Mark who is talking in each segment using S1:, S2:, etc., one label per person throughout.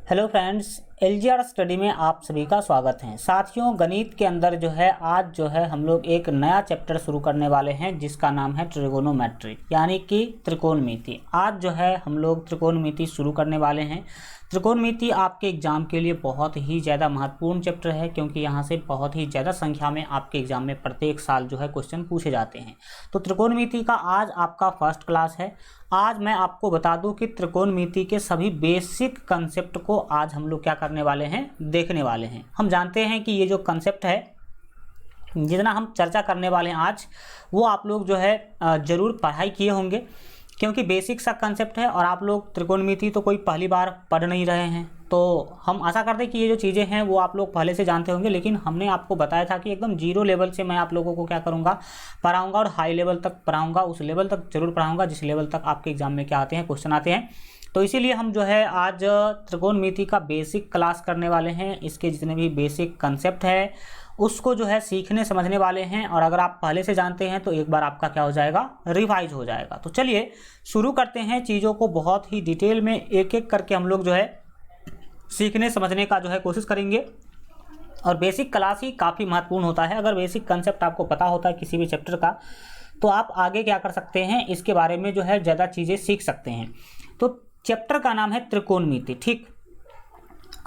S1: Hello friends, LGR study में आप सभी का स्वागत है। साथियों, गणित के अंदर आज हम लोग एक नया चैप्टर शुरू करने वाले हैं जिसका नाम है ट्रिगोनोमेट्री यानी कि त्रिकोणमिति। आज हम लोग त्रिकोणमिति शुरू करने वाले हैं। त्रिकोणमिति आपके एग्जाम के लिए बहुत ही ज़्यादा महत्वपूर्ण चैप्टर है क्योंकि यहाँ से बहुत ही ज़्यादा संख्या में आपके एग्जाम में प्रत्येक साल क्वेश्चन पूछे जाते हैं। तो त्रिकोणमिति का आज आपका फर्स्ट क्लास है। आज मैं आपको बता दूं कि त्रिकोणमिति के सभी बेसिक कंसेप्ट को आज हम लोग क्या करने वाले हैं, देखने वाले हैं। हम जानते हैं कि ये जो कंसेप्ट है, जितना हम चर्चा करने वाले हैं आज, वो आप लोग ज़रूर पढ़ाई किए होंगे क्योंकि बेसिक सा कंसेप्ट है और आप लोग त्रिकोणमिति तो कोई पहली बार पढ़ नहीं रहे हैं। तो हम आशा करते हैं कि ये जो चीज़ें हैं वो आप लोग पहले से जानते होंगे, लेकिन हमने आपको बताया था कि एकदम जीरो लेवल से मैं आप लोगों को क्या करूँगा, पढ़ाऊँगा और हाई लेवल तक पढ़ाऊँगा, उस लेवल तक जरूर पढ़ाऊँगा जिस लेवल तक आपके एग्जाम में क्या आते हैं, क्वेश्चन आते हैं। तो इसीलिए हम आज त्रिकोणमिति का बेसिक क्लास करने वाले हैं। इसके जितने भी बेसिक कंसेप्ट है उसको सीखने समझने वाले हैं और अगर आप पहले से जानते हैं तो एक बार आपका क्या हो जाएगा, रिवाइज हो जाएगा। तो चलिए शुरू करते हैं। चीज़ों को बहुत ही डिटेल में एक एक करके हम लोग सीखने समझने का कोशिश करेंगे और बेसिक क्लास ही काफ़ी महत्वपूर्ण होता है। अगर बेसिक कंसेप्ट आपको पता होता है किसी भी चैप्टर का तो आप आगे क्या कर सकते हैं, इसके बारे में ज़्यादा चीज़ें सीख सकते हैं। तो चैप्टर का नाम है त्रिकोणमिति। ठीक,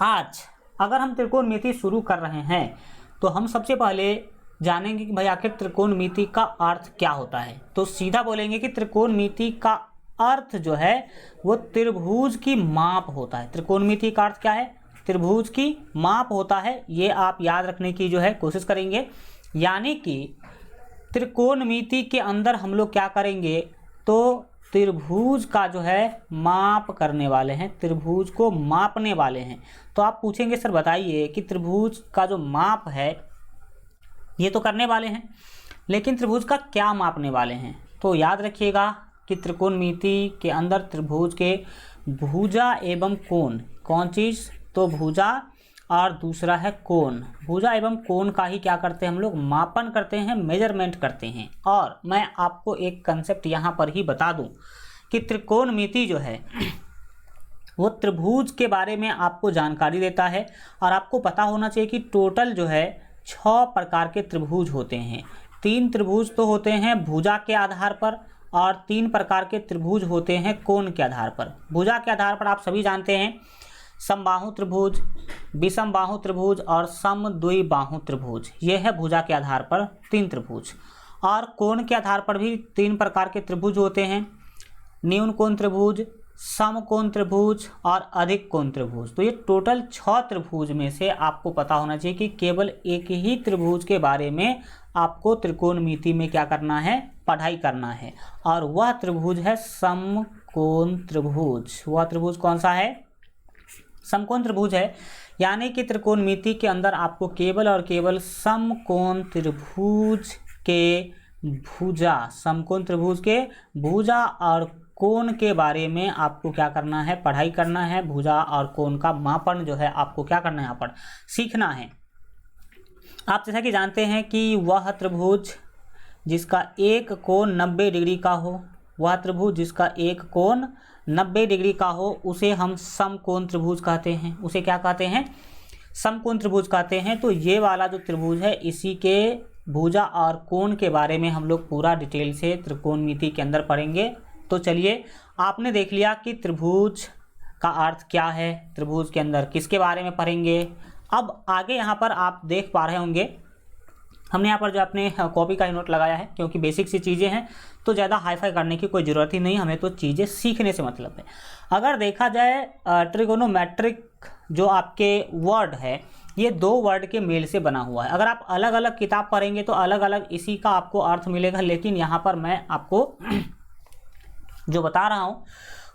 S1: आज अगर हम त्रिकोणमिति शुरू कर रहे हैं तो हम सबसे पहले जानेंगे कि भाई आखिर त्रिकोणमिति का अर्थ क्या होता है। तो सीधा बोलेंगे कि त्रिकोणमिति का अर्थ वो त्रिभुज की माप होता है। त्रिकोणमिति का अर्थ क्या है, त्रिभुज की माप होता है। ये आप याद रखने की कोशिश करेंगे। यानी कि त्रिकोणमिति के अंदर हम लोग क्या करेंगे, तो त्रिभुज का माप करने वाले हैं, त्रिभुज को मापने वाले हैं। तो आप पूछेंगे सर बताइए कि त्रिभुज का जो माप है ये तो करने वाले हैं, लेकिन त्रिभुज का क्या मापने वाले हैं। तो याद रखिएगा कि त्रिकोणमिति के अंदर त्रिभुज के भुजा एवं कोण, कौन चीज़, तो भुजा और दूसरा है कोण। भुजा एवं कोण का ही क्या करते हैं हम लोग, मापन करते हैं, मेजरमेंट करते हैं। और मैं आपको एक कंसेप्ट यहाँ पर ही बता दूँ कि त्रिकोणमिति वो त्रिभुज के बारे में आपको जानकारी देता है और आपको पता होना चाहिए कि टोटल 6 प्रकार के त्रिभुज होते हैं। 3 त्रिभुज तो होते हैं भुजा के आधार पर और 3 प्रकार के त्रिभुज होते हैं कोण के आधार पर। भुजा के आधार पर आप सभी जानते हैं समबाहु त्रिभुज, विषम बाहु त्रिभुज और समद्विबाहु त्रिभुज। ये है भुजा के आधार पर 3 त्रिभुज। और कोण के आधार पर भी 3 प्रकार के त्रिभुज होते हैं, न्यून कोण त्रिभुज, समकोण त्रिभुज और अधिक कोण त्रिभुज। तो ये टोटल 6 त्रिभुज में से आपको पता होना चाहिए कि केवल एक ही त्रिभुज के बारे में आपको त्रिकोणमिति में क्या करना है, पढ़ाई करना है, और वह त्रिभुज है समकोण त्रिभुज। वह त्रिभुज कौन सा है, समकोण त्रिभुज है। यानी कि त्रिकोणमिति के अंदर आपको केवल और केवल समकोण त्रिभुज के भुजा, समकोण त्रिभुज के भुजा और कोण के बारे में आपको क्या करना है, पढ़ाई करना है। भुजा और कोण का मापन आपको क्या करना है, यहाँ पर सीखना है। आप जैसा कि जानते हैं कि वह त्रिभुज जिसका एक कोण 90 डिग्री का हो, वह त्रिभुज जिसका एक कोण 90 डिग्री का हो, उसे हम समकोण त्रिभुज कहते हैं। उसे क्या कहते हैं, समकोण त्रिभुज कहते हैं। तो ये वाला जो त्रिभुज है, इसी के भुजा और कोण के बारे में हम लोग पूरा डिटेल से त्रिकोणमिति के अंदर पढ़ेंगे। तो चलिए, आपने देख लिया कि त्रिभुज का अर्थ क्या है, त्रिभुज के अंदर किसके बारे में पढ़ेंगे। अब आगे यहाँ पर आप देख पा रहे होंगे, हमने यहाँ पर अपने कॉपी का ही नोट लगाया है क्योंकि बेसिक सी चीज़ें हैं तो ज़्यादा हाईफाई करने की कोई ज़रूरत ही नहीं, हमें तो चीज़ें सीखने से मतलब है। अगर देखा जाए ट्रिगोनोमेट्रिक जो आपके वर्ड है, ये 2 वर्ड के मेल से बना हुआ है। अगर आप अलग अलग किताब पढ़ेंगे तो अलग अलग इसी का आपको अर्थ मिलेगा, लेकिन यहाँ पर मैं आपको जो बता रहा हूँ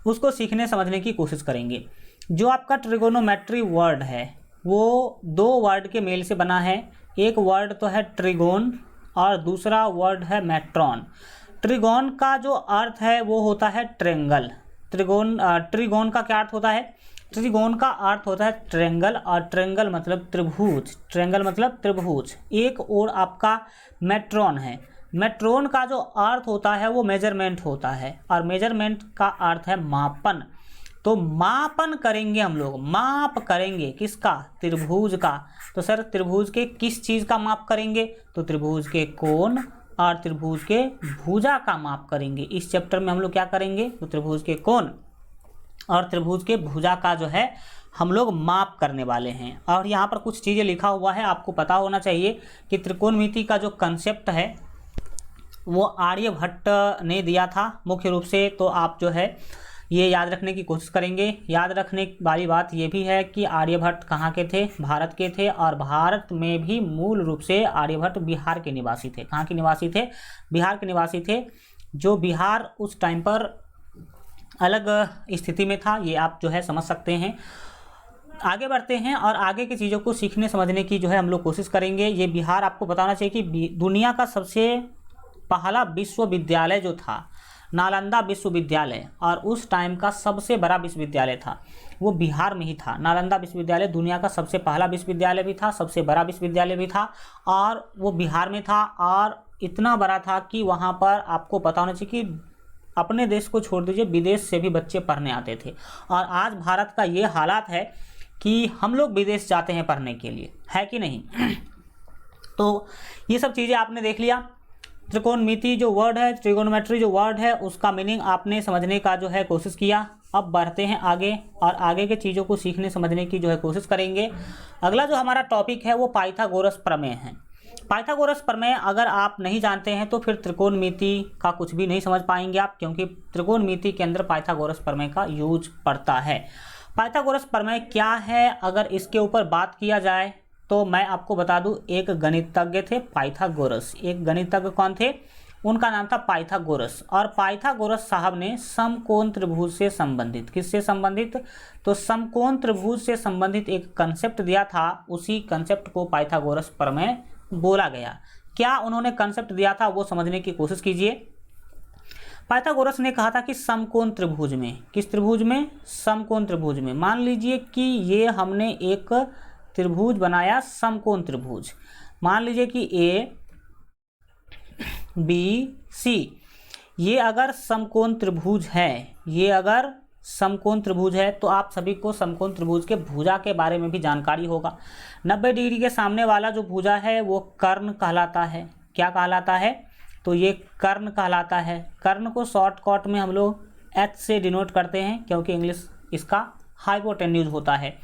S1: उसको सीखने समझने की कोशिश करेंगे। जो आपका ट्रिगोनोमेट्री वर्ड है वो 2 वर्ड के मेल से बना है। एक वर्ड तो है ट्रिगोन और दूसरा वर्ड है मेट्रॉन। ट्रिगोन का जो अर्थ है वो होता है ट्रेंगल। ट्रिगोन का क्या अर्थ होता है, त्रिकोण का अर्थ होता है ट्रेंगल और ट्रेंगल मतलब त्रिभुज। ट्रेंगल मतलब त्रिभुज। एक और आपका मेट्रॉन है। मेट्रोन का जो अर्थ होता है वो मेजरमेंट होता है और मेजरमेंट का अर्थ है मापन। तो मापन करेंगे हम लोग, माप करेंगे किसका? त्रिभुज का। तो सर त्रिभुज के किस चीज़ का माप करेंगे? तो त्रिभुज के कोण और त्रिभुज के भुजा का माप करेंगे। इस चैप्टर में हम लोग क्या करेंगे? तो त्रिभुज के कोण और त्रिभुज के भुजा का जो है हम लोग माप करने वाले हैं। और यहाँ पर कुछ चीज़ें लिखा हुआ है, आपको पता होना चाहिए कि त्रिकोणमिति का जो कंसेप्ट है वो आर्यभट्ट ने दिया था मुख्य रूप से। तो आप जो है ये याद रखने की कोशिश करेंगे। याद रखने वाली बात ये भी है कि आर्यभट्ट कहाँ के थे? भारत के थे। और भारत में भी मूल रूप से आर्यभट्ट बिहार के निवासी थे। कहाँ के निवासी थे? बिहार के निवासी थे। जो बिहार उस टाइम पर अलग स्थिति में था, ये आप जो है समझ सकते हैं। आगे बढ़ते हैं और आगे की चीज़ों को सीखने समझने की जो है हम लोग कोशिश करेंगे। ये बिहार आपको बताना चाहिए कि दुनिया का सबसे पहला विश्वविद्यालय जो था नालंदा विश्वविद्यालय, और उस टाइम का सबसे बड़ा विश्वविद्यालय था वो बिहार में ही था। नालंदा विश्वविद्यालय दुनिया का सबसे पहला विश्वविद्यालय भी था, सबसे बड़ा विश्वविद्यालय भी था, और वो बिहार में था। और इतना बड़ा था कि वहाँ पर आपको पता होना चाहिए कि अपने देश को छोड़ दीजिए, विदेश से भी बच्चे पढ़ने आते थे। और आज भारत का ये हालात है कि हम लोग विदेश जाते हैं पढ़ने के लिए, है कि नहीं? तो ये सब चीज़ें आपने देख लिया। त्रिकोणमिति जो वर्ड है, ट्रिगोनोमेट्री जो वर्ड है, उसका मीनिंग आपने समझने का जो है कोशिश किया। अब बढ़ते हैं आगे और आगे के चीज़ों को सीखने समझने की जो है कोशिश करेंगे। अगला जो हमारा टॉपिक है वो पाइथागोरस प्रमेय है। पाइथागोरस प्रमेय अगर आप नहीं जानते हैं तो फिर त्रिकोणमिति का कुछ भी नहीं समझ पाएंगे आप, क्योंकि त्रिकोणमिति के अंदर पाइथागोरस प्रमेय का यूज पड़ता है। पाइथागोरस प्रमेय क्या है, अगर इसके ऊपर बात किया जाए तो मैं आपको बता दूं, एक गणितज्ञ थे पाइथागोरस। एक गणितज्ञ कौन थे? उनका नाम था पाइथागोरस। और पाइथागोरस साहब ने समकोण त्रिभुज से संबंधित, किससे संबंधित? तो समकोण त्रिभुज से संबंधित एक कंसेप्ट दिया था, उसी कंसेप्ट को पाइथागोरस प्रमेय बोला गया। क्या उन्होंने कंसेप्ट दिया था वो समझने की कोशिश कीजिए। पाइथागोरस ने कहा था कि समकोण त्रिभुज में, किस त्रिभुज में? समकोण त्रिभुज में। मान लीजिए कि ये हमने एक त्रिभुज बनाया, समकोण त्रिभुज। मान लीजिए कि ए बी सी, ये अगर समकोण त्रिभुज है, ये अगर समकोण त्रिभुज है तो आप सभी को समकोण त्रिभुज के भुजा के बारे में भी जानकारी होगा। 90 डिग्री के सामने वाला जो भुजा है वो कर्ण कहलाता है। क्या कहलाता है? तो ये कर्ण कहलाता है। कर्ण को शॉर्टकट में हम लोग एच से डिनोट करते हैं, क्योंकि इंग्लिश इसका हाइपोटेन्यूज होता है।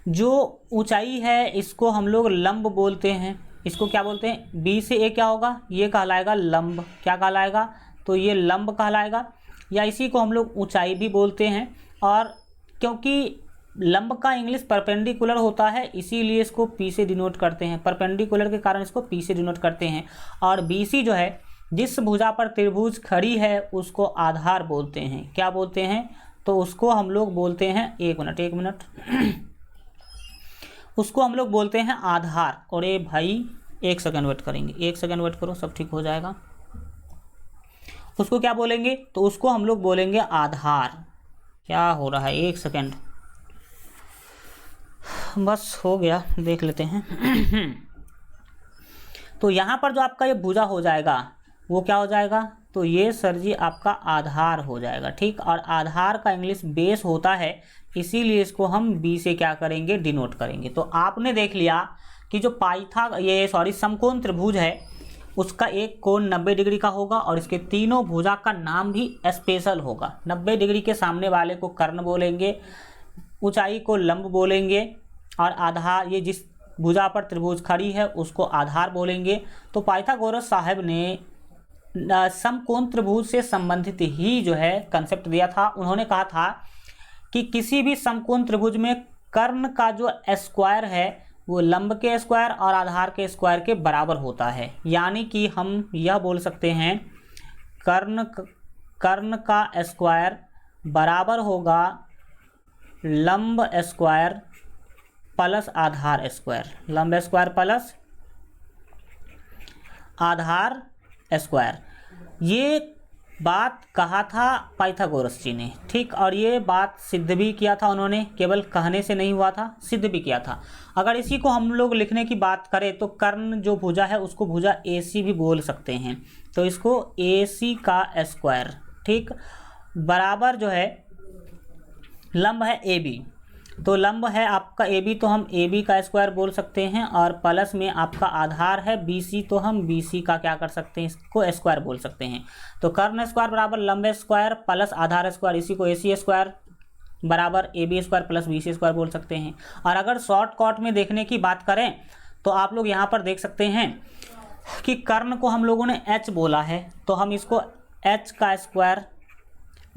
S1: जो ऊंचाई है इसको हम लोग लंब बोलते हैं। इसको क्या बोलते हैं? बी से ए क्या होगा? ये कहलाएगा लंब। क्या कहलाएगा? तो ये लंब कहलाएगा, या इसी को हम लोग ऊंचाई भी बोलते हैं। और क्योंकि लंब का इंग्लिश परपेंडिकुलर होता है, इसीलिए इसको पी से डिनोट करते हैं। परपेंडिकुलर के कारण इसको पी से डिनोट करते हैं। और बी सी जो है, जिस भुजा पर त्रिभुज खड़ी है उसको आधार बोलते हैं। क्या बोलते हैं? तो उसको हम लोग बोलते हैं, एक मिनट उसको हम लोग बोलते हैं आधार। और ये भाई एक सेकंड वेट करेंगे, एक सेकंड वेट करो, सब ठीक हो जाएगा। उसको क्या बोलेंगे? तो उसको हम लोग बोलेंगे आधार। क्या हो रहा है? एक सेकंड, बस हो गया, देख लेते हैं। तो यहाँ पर जो आपका ये भुजा हो जाएगा वो क्या हो जाएगा? तो ये सर जी आपका आधार हो जाएगा, ठीक। और आधार का इंग्लिश बेस होता है, इसीलिए इसको हम बी से क्या करेंगे? डिनोट करेंगे। तो आपने देख लिया कि जो समकोण त्रिभुज है उसका एक कोण 90 डिग्री का होगा और इसके तीनों भुजा का नाम भी स्पेशल होगा। 90 डिग्री के सामने वाले को कर्ण बोलेंगे, ऊंचाई को लंब बोलेंगे, और आधार, ये जिस भुजा पर त्रिभुज खड़ी है उसको आधार बोलेंगे। तो पाइथागोरस साहब ने समकोण त्रिभुज से संबंधित ही जो है कंसेप्ट दिया था। उन्होंने कहा था कि किसी भी समकोण त्रिभुज में कर्ण का जो स्क्वायर है वो लंब के स्क्वायर और आधार के स्क्वायर के बराबर होता है। यानी कि हम यह बोल सकते हैं कर्ण का स्क्वायर बराबर होगा लंब स्क्वायर प्लस आधार स्क्वायर। लंब स्क्वायर प्लस आधार स्क्वायर, ये बात कहा था पाइथागोरस जी ने, ठीक। और ये बात सिद्ध भी किया था उन्होंने, केवल कहने से नहीं हुआ था, सिद्ध भी किया था। अगर इसी को हम लोग लिखने की बात करें तो कर्ण जो भुजा है उसको भुजा AC भी बोल सकते हैं। तो इसको AC का स्क्वायर, ठीक, बराबर जो है लंब है ए बी, तो लंब है आपका ए बी, तो हम ए बी का स्क्वायर बोल सकते हैं, और प्लस में आपका आधार है बी सी, तो हम बी सी का क्या कर सकते हैं, इसको स्क्वायर बोल सकते हैं। तो कर्ण स्क्वायर बराबर लंब स्क्वायर प्लस आधार स्क्वायर, इसी को ए सी स्क्वायर बराबर A B square plus B C square बोल सकते हैं। और अगर शॉर्टकट में देखने की बात करें तो आप लोग यहाँ पर देख सकते हैं कि कर्ण को हम लोगों ने h बोला है, तो हम इसको h का स्क्वायर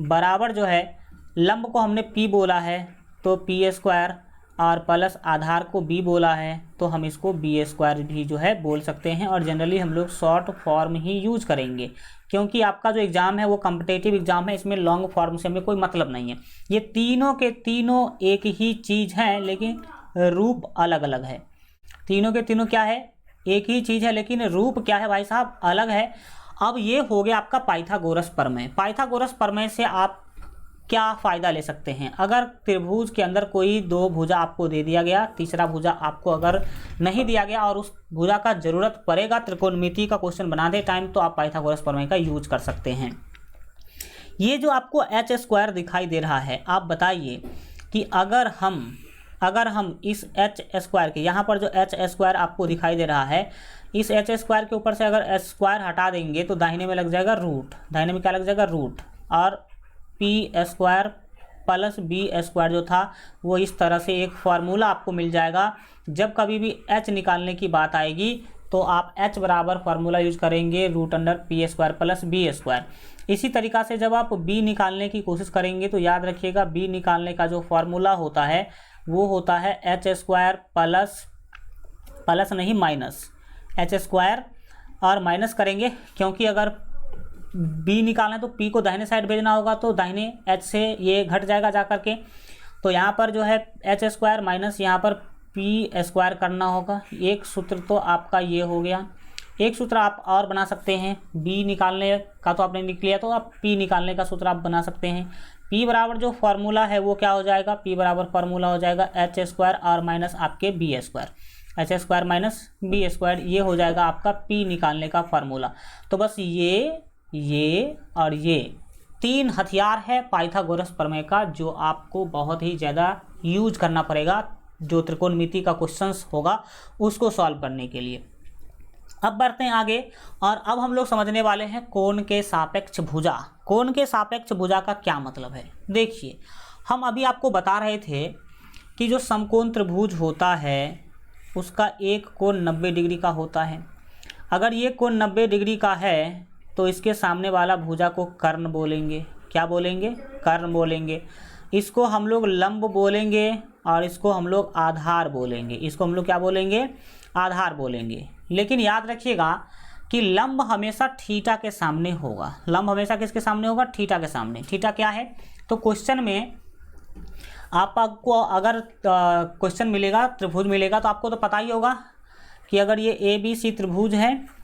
S1: बराबर जो है लंब को हमने p बोला है तो p स्क्वायर, और प्लस आधार को b बोला है तो हम इसको b स्क्वायर भी जो है बोल सकते हैं। और जनरली हम लोग शॉर्ट फॉर्म ही यूज करेंगे, क्योंकि आपका जो एग्ज़ाम है वो कॉम्पिटिटिव एग्ज़ाम है, इसमें लॉन्ग फॉर्म से हमें कोई मतलब नहीं है। ये तीनों के तीनों एक ही चीज़ हैं, लेकिन रूप अलग अलग है। तीनों के तीनों क्या है, एक ही चीज़ है, लेकिन रूप क्या है भाई साहब, अलग है। अब ये हो गया आपका पाइथागोरस प्रमेय। पाइथागोरस प्रमेय से आप क्या फ़ायदा ले सकते हैं, अगर त्रिभुज के अंदर कोई दो भुजा आपको दे दिया गया, तीसरा भुजा आपको अगर नहीं दिया गया और उस भुजा का ज़रूरत पड़ेगा त्रिकोणमिति का क्वेश्चन बनाते टाइम, तो आप पाइथागोरस प्रमेय का यूज कर सकते हैं। ये जो आपको एच स्क्वायर दिखाई दे रहा है, आप बताइए कि अगर हम इस एच स्क्वायर के, यहाँ पर जो एच स्क्वायर आपको दिखाई दे रहा है, इस एच स्क्वायर के ऊपर से अगर एच स्क्वायर हटा देंगे तो दाहिने में लग जाएगा रूट, दाहिने में क्या लग जाएगा रूट, और P square plus B square जो था वो इस तरह से एक फार्मूला आपको मिल जाएगा। जब कभी भी एच निकालने की बात आएगी तो आप एच बराबर फार्मूला यूज करेंगे root under P square plus B square. इसी तरीक़ा से जब आप बी निकालने की कोशिश करेंगे तो याद रखिएगा बी निकालने का जो फार्मूला होता है वो होता है एच स्क्वायर प्लस नहीं माइनस एच स्क्वायर, और माइनस करेंगे क्योंकि अगर बी निकालना है तो पी को दाहिने साइड भेजना होगा, तो दाहिने एच से ये घट जाएगा जा करके, तो यहाँ पर जो है एच स्क्वायर माइनस यहाँ पर पी स्क्वायर करना होगा। एक सूत्र तो आपका ये हो गया। एक सूत्र आप और बना सकते हैं, बी निकालने का तो आपने लिख लिया, तो आप पी निकालने का सूत्र आप बना सकते हैं। पी बराबर जो फार्मूला है वो क्या हो जाएगा, पी बराबर फार्मूला हो जाएगा एच स्क्वायर और माइनस आपके B square, H square minus B square, ये हो जाएगा आपका पी निकालने का फार्मूला। तो बस ये और ये तीन हथियार है पाइथागोरस प्रमेय का, जो आपको बहुत ही ज़्यादा यूज करना पड़ेगा जो त्रिकोणमिति का क्वेश्चंस होगा उसको सॉल्व करने के लिए। अब बढ़ते हैं आगे, और अब हम लोग समझने वाले हैं कोण के सापेक्ष भुजा। कोण के सापेक्ष भुजा का क्या मतलब है, देखिए हम अभी आपको बता रहे थे कि जो समकोण त्रिभुज होता है उसका एक कोण 90 डिग्री का होता है। अगर ये कोण 90 डिग्री का है तो इसके सामने वाला भुजा को कर्ण बोलेंगे। क्या बोलेंगे, कर्ण बोलेंगे। इसको हम लोग लंब बोलेंगे और इसको हम लोग आधार बोलेंगे। इसको हम लोग क्या बोलेंगे, आधार बोलेंगे। लेकिन याद रखिएगा कि लंब हमेशा थीटा के सामने होगा। लंब हमेशा किसके सामने होगा, थीटा के सामने। थीटा क्या है, तो क्वेश्चन में आपको अगर क्वेश्चन मिलेगा, त्रिभुज मिलेगा, तो आपको तो पता ही होगा कि अगर ये ए बी सी त्रिभुज है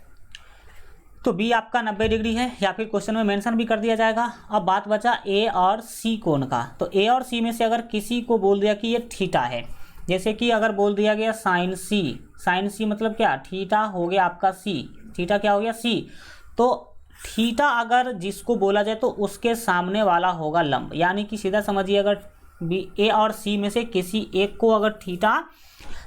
S1: तो बी आपका 90 डिग्री है, या फिर क्वेश्चन में मेंशन भी कर दिया जाएगा। अब बात बचा ए और सी कोण का, तो ए और सी में से अगर किसी को बोल दिया कि ये थीटा है, जैसे कि अगर बोल दिया गया साइन सी, साइन सी मतलब क्या, थीटा हो गया आपका सी, थीटा क्या हो गया सी, तो थीटा अगर जिसको बोला जाए तो उसके सामने वाला होगा लंब। यानी कि सीधा समझिए अगर बी ए और सी में से किसी एक को अगर थीटा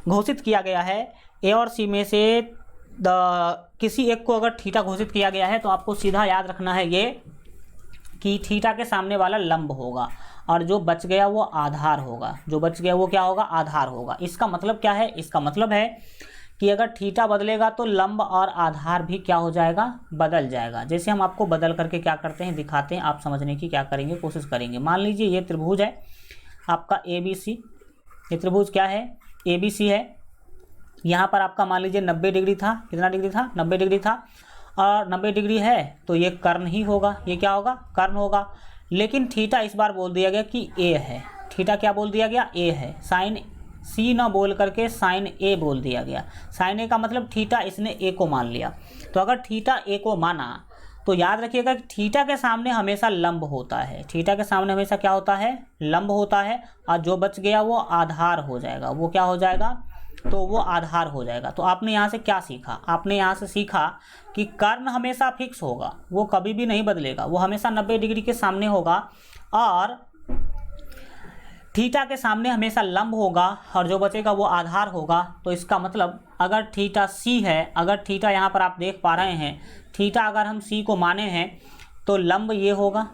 S1: घोषित किया गया है, ए और सी में से किसी एक को अगर थीटा घोषित किया गया है, तो आपको सीधा याद रखना है ये कि थीटा के सामने वाला लंब होगा और जो बच गया वो आधार होगा। जो बच गया वो क्या होगा, आधार होगा। इसका मतलब क्या है, इसका मतलब है कि अगर थीटा बदलेगा तो लंब और आधार भी क्या हो जाएगा, बदल जाएगा। जैसे हम आपको बदल करके क्या करते हैं दिखाते हैं, आप समझने की क्या करेंगे, कोशिश करेंगे। मान लीजिए ये त्रिभुज है आपका ए बी सी, ये त्रिभुज क्या है, ए बी सी है। यहाँ पर आपका मान लीजिए 90 डिग्री था, कितना डिग्री था, 90 डिग्री था, और 90 डिग्री है तो ये कर्ण ही होगा, ये क्या होगा, कर्ण होगा। लेकिन थीटा इस बार बोल दिया गया कि ए है, थीटा क्या बोल दिया गया, ए है। साइन सी ना बोल करके साइन ए बोल दिया गया। साइन ए का मतलब थीटा, इसने ए को मान लिया। तो अगर थीटा ए को माना तो याद रखिएगा कि थीटा के सामने हमेशा लंब होता है। थीटा के सामने हमेशा क्या होता है, लंब होता है, और जो बच गया वो आधार हो जाएगा। वो क्या हो जाएगा, तो वो आधार हो जाएगा। तो आपने यहाँ से क्या सीखा, आपने यहाँ से सीखा कि कर्ण हमेशा फिक्स होगा, वो कभी भी नहीं बदलेगा, वो हमेशा 90 डिग्री के सामने होगा। और थीटा के सामने हमेशा लंब होगा और जो बचेगा वो आधार होगा। तो इसका मतलब अगर थीटा सी है, अगर थीटा यहाँ पर आप देख पा रहे हैं, थीटा अगर हम सी को माने हैं तो लंब ये होगा।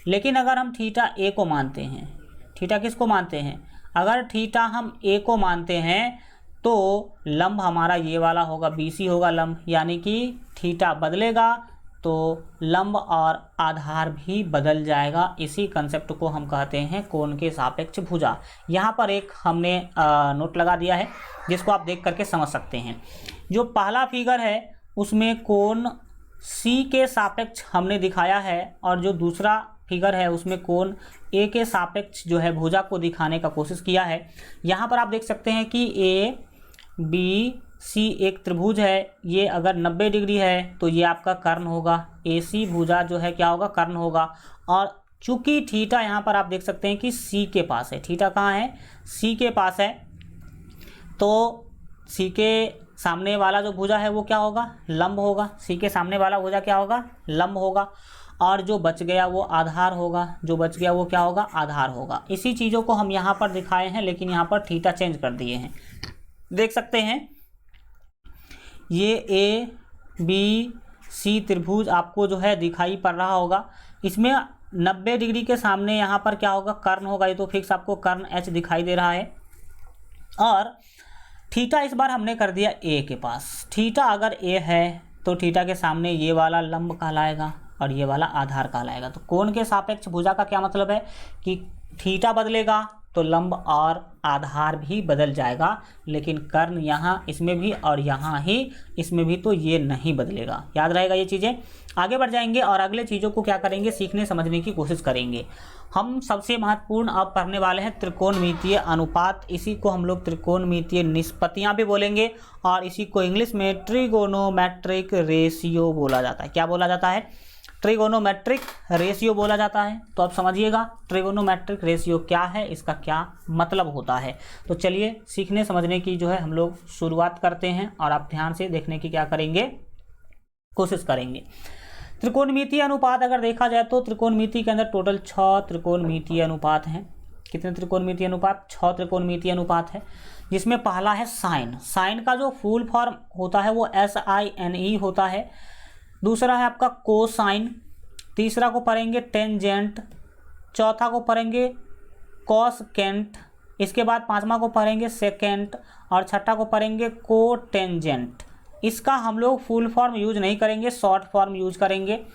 S1: लेकिन अगर हम थीटा ए को मानते हैं, थीटा किसको मानते हैं, अगर थीटा हम ए को मानते हैं तो लंब हमारा ये वाला होगा, BC होगा लंब, यानी कि थीटा बदलेगा तो लंब और आधार भी बदल जाएगा। इसी कंसेप्ट को हम कहते हैं कोण के सापेक्ष भुजा। यहाँ पर एक हमने नोट लगा दिया है जिसको आप देख करके समझ सकते हैं। जो पहला फिगर है उसमें कोण C के सापेक्ष हमने दिखाया है और जो दूसरा फिगर है उसमें कोण A के सापेक्ष जो है भुजा को दिखाने का कोशिश किया है। यहाँ पर आप देख सकते हैं कि ABC एक त्रिभुज है, ये अगर 90 डिग्री है तो ये आपका कर्ण होगा, AC भुजा जो है क्या होगा, कर्ण होगा। और चूंकि थीटा यहाँ पर आप देख सकते हैं कि C के पास है, थीटा कहाँ है, C के पास है, तो C के सामने वाला जो भुजा है वो क्या होगा, लंब होगा। C के सामने वाला भुजा क्या होगा, लंब होगा। और जो बच गया वो आधार होगा, जो बच गया वो क्या होगा, आधार होगा। इसी चीज़ों को हम यहाँ पर दिखाए हैं, लेकिन यहाँ पर थीटा चेंज कर दिए हैं। देख सकते हैं ये ABC त्रिभुज आपको जो है दिखाई पड़ रहा होगा। इसमें 90 डिग्री के सामने यहाँ पर क्या होगा, कर्ण होगा। ये तो फिक्स आपको कर्ण H दिखाई दे रहा है। और थीटा इस बार हमने कर दिया A के पास। थीटा अगर A है तो थीटा के सामने ये वाला लंब कहलाएगा और ये वाला आधार कहलाएगा। तो कोण के सापेक्ष भुजा का क्या मतलब है कि थीटा बदलेगा तो लंब और आधार भी बदल जाएगा, लेकिन कर्ण यहाँ इसमें भी और यहाँ ही इसमें भी तो ये नहीं बदलेगा। याद रहेगा ये चीज़ें। आगे बढ़ जाएंगे और अगले चीज़ों को क्या करेंगे, सीखने समझने की कोशिश करेंगे। हम सबसे महत्वपूर्ण अब पढ़ने वाले हैं त्रिकोणमितीय अनुपात। इसी को हम लोग त्रिकोणमितीय निष्पत्तियाँ भी बोलेंगे और इसी को इंग्लिश में ट्रिगोनोमेट्रिक रेशियो बोला जाता है। क्या बोला जाता है, ट्रिगोनोमेट्रिक रेशियो बोला जाता है। तो आप समझिएगा ट्रिगोनोमेट्रिक रेशियो क्या है, इसका क्या मतलब होता है। तो चलिए सीखने समझने की जो है हम लोग शुरुआत करते हैं और आप ध्यान से देखने की क्या करेंगे, कोशिश करेंगे। त्रिकोणमितीय अनुपात अगर देखा जाए तो त्रिकोणमिति के अंदर टोटल 6 त्रिकोणमितीय अनुपात हैं। कितने त्रिकोणमितीय अनुपात, 6 त्रिकोणमितीय अनुपात है। जिसमें पहला है साइन। साइन का जो फुल फॉर्म होता है वो SINE होता है। दूसरा है आपका कोसाइन, तीसरा को पढ़ेंगे टेंजेंट, चौथा को पढ़ेंगे कॉसकेंट, इसके बाद पांचवा को पढ़ेंगे सेकेंट और छठा को पढ़ेंगे कोटेंजेंट। इसका हम लोग फुल फॉर्म यूज नहीं करेंगे, शॉर्ट फॉर्म यूज करेंगे।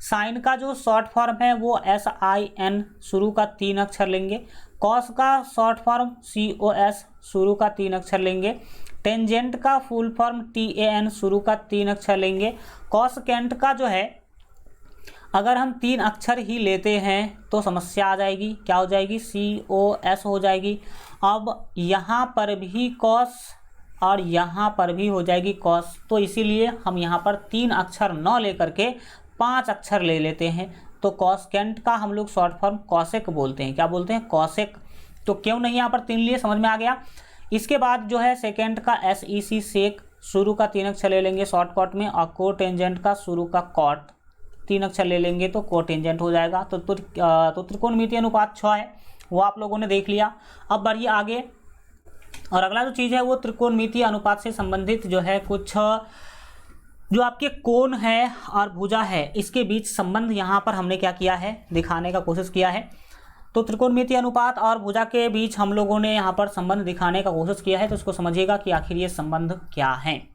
S1: साइन का जो शॉर्ट फॉर्म है वो SIN शुरू का 3 अक्षर लेंगे। कॉस का शॉर्ट फॉर्म COS शुरू का 3 अक्षर लेंगे। टेंजेंट का फुल फॉर्म TAN शुरू का 3 अक्षर लेंगे। कॉसकेंट का जो है अगर हम 3 अक्षर ही लेते हैं तो समस्या आ जाएगी, क्या हो जाएगी, COS हो जाएगी। अब यहाँ पर भी कॉस और यहाँ पर भी हो जाएगी कॉस, तो इसीलिए हम यहाँ पर 3 अक्षर न लेकर के 5 अक्षर ले लेते हैं। तो कॉसकेंट का हम लोग शॉर्ट फॉर्म कॉसेक बोलते हैं। क्या बोलते हैं, कॉसेक। तो क्यों नहीं यहाँ पर 3 लिए, समझ में आ गया। इसके बाद जो है सेकेंड का SEC सेक शुरू का 3 अक्षर ले लेंगे शॉर्टकट में, और कोटेंजेंट का शुरू का कॉट 3 अक्षर ले लेंगे तो कोटेंजेंट हो जाएगा। तो त्रिकोणमितीय अनुपात 6 है, वो आप लोगों ने देख लिया। अब बढ़िए आगे, और अगला जो चीज़ है वो त्रिकोणमितीय अनुपात से संबंधित जो है कुछ जो आपके कोण है और भुजा है इसके बीच संबंध यहाँ पर हमने क्या किया है, दिखाने का कोशिश किया है। तो त्रिकोणमितीय अनुपात और भुजा के बीच हम लोगों ने यहाँ पर संबंध दिखाने का कोशिश किया है। तो इसको समझिएगा कि आखिर ये संबंध क्या है।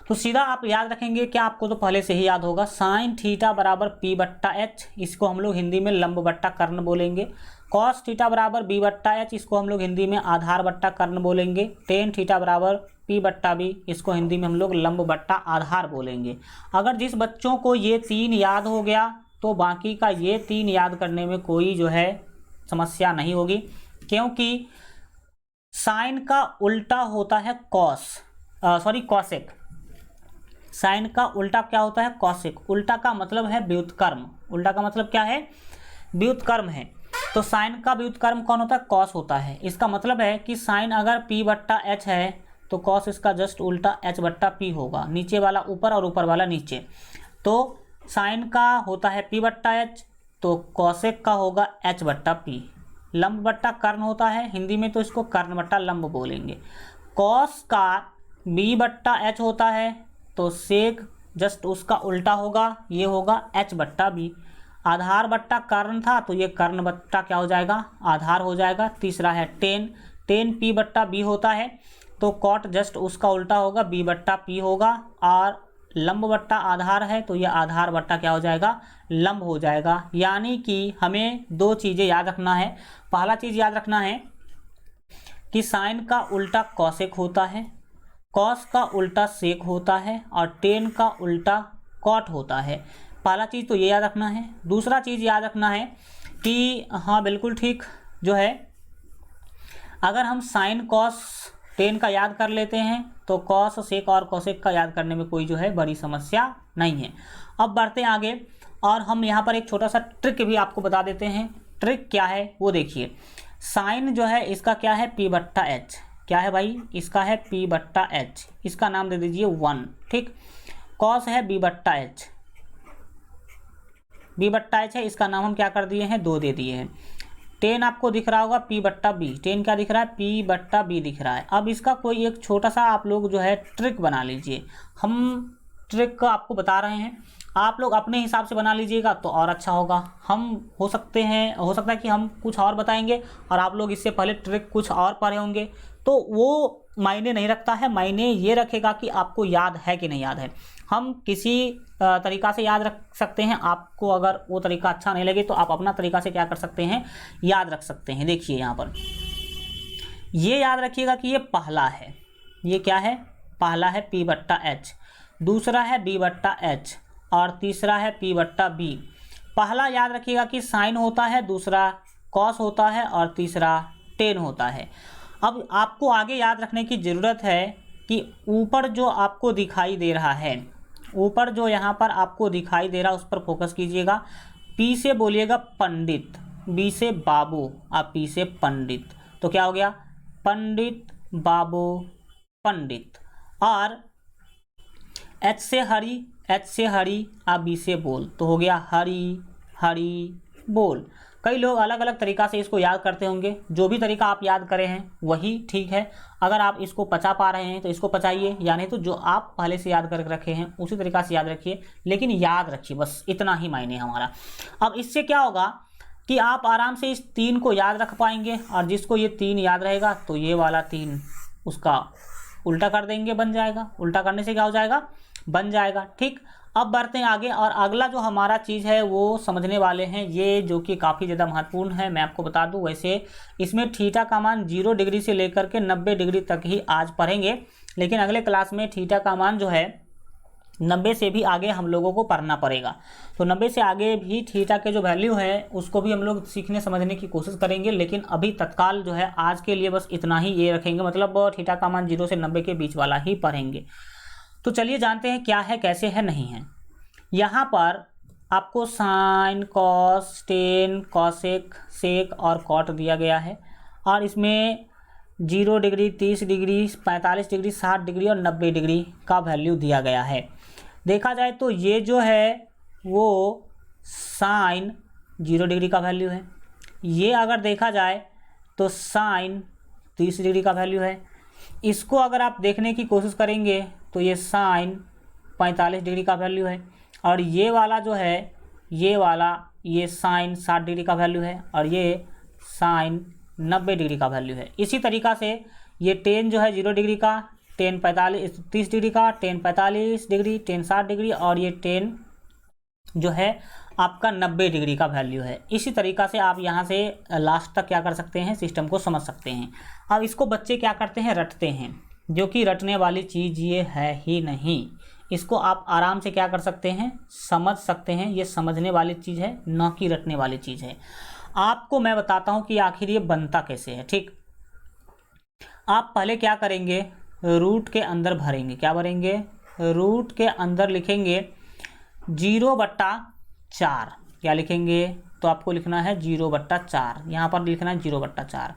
S1: तो सीधा आप याद रखेंगे, क्या आपको तो पहले से ही याद होगा, साइन थीटा बराबर P/H, इसको हम लोग हिंदी में लंब बट्टा कर्ण बोलेंगे। कॉस थीटा बराबर B/H, इसको हम लोग हिंदी में आधार बट्टा कर्ण बोलेंगे। टेन थीटा बराबर P/B, इसको हिंदी में हम लोग लंब बट्टा आधार बोलेंगे। अगर जिस बच्चों को ये 3 याद हो गया तो बाकी का ये 3 याद करने में कोई जो है समस्या नहीं होगी, क्योंकि साइन का उल्टा होता है कॉसेक। साइन का उल्टा क्या होता है, कॉसेक। उल्टा का मतलब है व्युत्क्रम। उल्टा का मतलब क्या है, व्युत्क्रम है। तो साइन का व्युत्क्रम कौन होता है, कॉस होता है। इसका मतलब है कि साइन अगर P/H है तो कॉस इसका जस्ट उल्टा H/P होगा, नीचे वाला ऊपर और ऊपर वाला नीचे। तो साइन का होता है P/H तो कॉसेक का होगा H/P। लंब बट्टा कर्ण होता है, हिंदी में तो इसको कर्ण बट्टा लंब बोलेंगे। कॉस का b बट्टा h होता है, तो सेक जस्ट उसका उल्टा होगा, ये होगा h बट्टा b। आधार बट्टा कर्ण था, तो ये कर्ण बट्टा क्या हो जाएगा, आधार हो जाएगा। तीसरा है टेन, टेन p बट्टा b होता है, तो कॉट जस्ट उसका उल्टा होगा, b बट्टा p होगा। और लंब बट्टा आधार है, तो ये आधार बट्टा क्या हो जाएगा, लंब हो जाएगा। यानी कि हमें दो चीज़ें याद रखना है। पहला चीज़ याद रखना है कि साइन का उल्टा कॉसेक होता है, कॉस का उल्टा सेक होता है, और टेन का उल्टा कॉट होता है। पहला चीज़ तो ये याद रखना है। दूसरा चीज़ याद रखना है कि हाँ बिल्कुल ठीक जो है, अगर हम साइन कॉस टेन का याद कर लेते हैं तो कॉस सेक और कॉसेक का याद करने में कोई जो है बड़ी समस्या नहीं है। अब बढ़ते हैं आगे, और हम यहाँ पर एक छोटा सा ट्रिक भी आपको बता देते हैं। ट्रिक क्या है वो देखिए। साइन जो है इसका क्या है, p बट्टा एच, क्या है भाई, इसका है p बट्टा एच, इसका नाम दे दीजिए 1, ठीक। कॉस है b बट्टा एच, b बट्टा एच है, इसका नाम हम क्या कर दिए हैं, 2 दे दिए हैं। टेन आपको दिख रहा होगा p बट्टा बी, टेन क्या दिख रहा है, p बट्टा बी दिख रहा है। अब इसका कोई एक छोटा सा आप लोग जो है ट्रिक बना लीजिए। हम ट्रिक को आपको बता रहे हैं, आप लोग अपने हिसाब से बना लीजिएगा तो और अच्छा होगा। हम हो सकता है कि हम कुछ और बताएंगे और आप लोग इससे पहले ट्रिक कुछ और पढ़े होंगे, तो वो मायने नहीं रखता है। मायने ये रखेगा कि आपको याद है कि नहीं याद है। हम किसी तरीका से याद रख सकते हैं, आपको अगर वो तरीका अच्छा नहीं लगे तो आप अपना तरीका से क्या कर सकते हैं, याद रख सकते हैं। देखिए यहाँ पर ये याद रखिएगा कि ये पहला है, ये क्या है, पहला है p बट्टा एच, दूसरा है b बट्टा एच, और तीसरा है p बट्टा बी। पहला याद रखिएगा कि साइन होता है, दूसरा कॉस होता है, और तीसरा टेन होता है। अब आपको आगे याद रखने की ज़रूरत है कि ऊपर जो आपको दिखाई दे रहा है, ऊपर जो यहाँ पर आपको दिखाई दे रहा है उस पर फोकस कीजिएगा। p से बोलिएगा पंडित, b से बाबू, और p से पंडित, तो क्या हो गया, पंडित बाबू पंडित। और h से हरी, h से हरी, और b से बोल, तो हो गया हरी हरी बोल। कई लोग अलग अलग तरीका से इसको याद करते होंगे, जो भी तरीका आप याद करें हैं वही ठीक है। अगर आप इसको पचा पा रहे हैं तो इसको पचाइए, या नहीं तो जो आप पहले से याद करके रखे हैं उसी तरीका से याद रखिए, लेकिन याद रखिए, बस इतना ही मायने हमारा। अब इससे क्या होगा कि आप आराम से इस 3 को याद रख पाएंगे, और जिसको ये 3 याद रहेगा तो ये वाला 3 उसका उल्टा कर देंगे, बन जाएगा। उल्टा करने से क्या हो जाएगा, बन जाएगा, ठीक। अब बढ़ते हैं आगे, और अगला जो हमारा चीज़ है वो समझने वाले हैं, ये जो कि काफ़ी ज़्यादा महत्वपूर्ण है। मैं आपको बता दूं, वैसे इसमें थीटा का मान 0 डिग्री से लेकर के 90 डिग्री तक ही आज पढ़ेंगे, लेकिन अगले क्लास में थीटा का मान जो है 90 से भी आगे हम लोगों को पढ़ना पड़ेगा। तो 90 से आगे भी थीटा के जो वैल्यू है उसको भी हम लोग सीखने समझने की कोशिश करेंगे, लेकिन अभी तत्काल जो है आज के लिए बस इतना ही ये रखेंगे, मतलब थीटा का मान 0 से 90 के बीच वाला ही पढ़ेंगे। तो चलिए जानते हैं क्या है, कैसे है, नहीं है। यहाँ पर आपको sine cos tan cosec sec और कॉट दिया गया है, और इसमें 0 डिग्री 30 डिग्री 45 डिग्री 60 डिग्री और 90 डिग्री का वैल्यू दिया गया है। देखा जाए तो ये जो है वो साइन 0 डिग्री का वैल्यू है, ये अगर देखा जाए तो साइन 30 डिग्री का वैल्यू है। इसको अगर आप देखने की कोशिश करेंगे तो ये साइन 45 डिग्री का वैल्यू है, और ये वाला जो है ये वाला ये साइन 60 डिग्री का वैल्यू है, और ये साइन 90 डिग्री का वैल्यू है। इसी तरीक़ा से ये टेन जो है 0 डिग्री का, टेन 30 डिग्री का, टेन 45 डिग्री, टेन 60 डिग्री, और ये टेन जो है आपका 90 डिग्री का वैल्यू है। इसी तरीक़ा से आप यहाँ से लास्ट तक क्या कर सकते हैं, सिस्टम को समझ सकते हैं। अब इसको बच्चे क्या करते हैं, रटते हैं, जो कि रटने वाली चीज़ ये है ही नहीं। इसको आप आराम से क्या कर सकते हैं, समझ सकते हैं। ये समझने वाली चीज़ है, न कि रटने वाली चीज़ है। आपको मैं बताता हूँ कि आखिर ये बनता कैसे है, ठीक। आप पहले क्या करेंगे, रूट के अंदर भरेंगे, क्या भरेंगे, रूट के अंदर लिखेंगे 0/4। क्या लिखेंगे, तो आपको लिखना है 0/4, यहाँ पर लिखना है 0/4।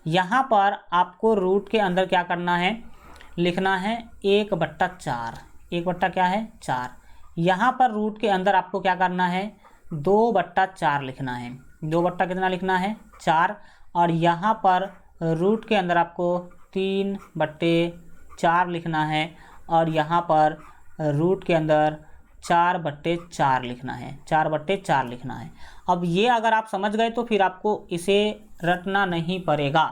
S1: यहाँ पर आपको रूट के अंदर क्या करना है, लिखना है 1/4। 1 क्या है, 4। यहाँ पर रूट के अंदर आपको क्या करना है, 2/4 लिखना है। 2 कितना लिखना है, 4। और यहाँ पर रूट के अंदर आपको 3/4 लिखना है और यहाँ पर रूट के अंदर 4/4 लिखना है, 4/4 लिखना है। अब ये अगर आप समझ गए तो फिर आपको इसे रटना नहीं पड़ेगा।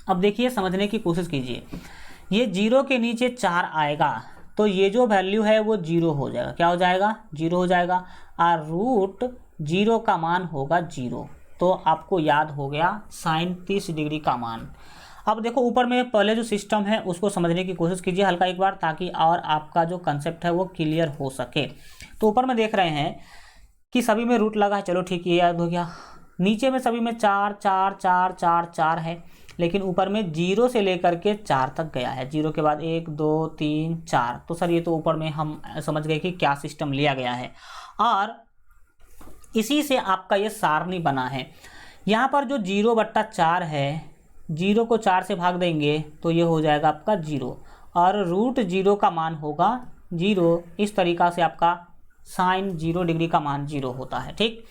S1: अब देखिए समझने की कोशिश कीजिए, ये 0 के नीचे 4 आएगा तो ये जो वैल्यू है वो 0 हो जाएगा। क्या हो जाएगा? 0 हो जाएगा। और रूट 0 का मान होगा 0, तो आपको याद हो गया साइन 30 डिग्री का मान। अब देखो ऊपर में पहले जो सिस्टम है उसको समझने की कोशिश कीजिए हल्का एक बार, ताकि और आपका जो कंसेप्ट है वो क्लियर हो सके। तो ऊपर में देख रहे हैं कि सभी में रूट लगा है, चलो ठीक है याद हो गया। नीचे में सभी में 4 4 4 4 4 है, लेकिन ऊपर में 0 से लेकर के 4 तक गया है। 0 के बाद 1 2 3 4। तो सर ये तो ऊपर में हम समझ गए कि क्या सिस्टम लिया गया है, और इसी से आपका ये सारणी बना है। यहाँ पर जो 0/4 है, 0 को 4 से भाग देंगे तो ये हो जाएगा आपका 0, और रूट 0 का मान होगा 0। इस तरीक़ा से आपका साइन 0 डिग्री का मान 0 होता है। ठीक,